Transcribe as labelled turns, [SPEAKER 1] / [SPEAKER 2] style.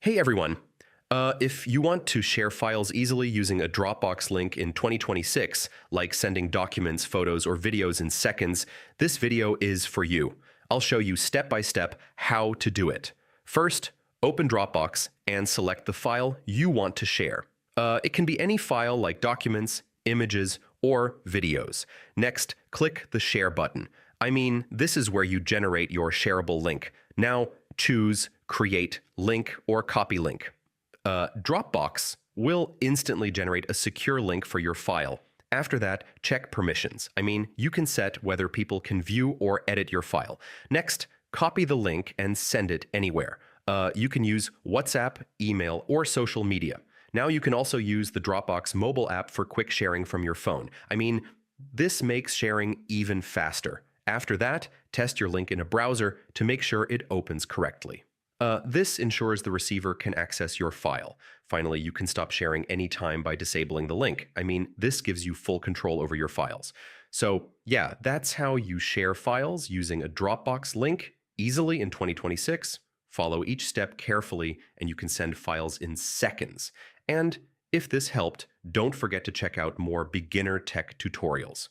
[SPEAKER 1] Hey everyone! If you want to share files easily using a Dropbox link in 2026, like sending documents, photos, or videos in seconds, this video is for you. I'll show you step by step how to do it. First, open Dropbox and select the file you want to share. It can be any file like documents, images, or videos. Next, click the Share button. This is where you generate your shareable link. Now, choose Create Link or Copy Link. Dropbox will instantly generate a secure link for your file. After that, check permissions. You can set whether people can view or edit your file. Next, copy the link and send it anywhere. You can use WhatsApp, email, or social media. Now you can also use the Dropbox mobile app for quick sharing from your phone. This makes sharing even faster. After that, test your link in a browser to make sure it opens correctly. This ensures the receiver can access your file. Finally, you can stop sharing anytime by disabling the link. This gives you full control over your files. So yeah, that's how you share files using a Dropbox link easily in 2026. Follow each step carefully and you can send files in seconds. And if this helped, don't forget to check out more beginner tech tutorials.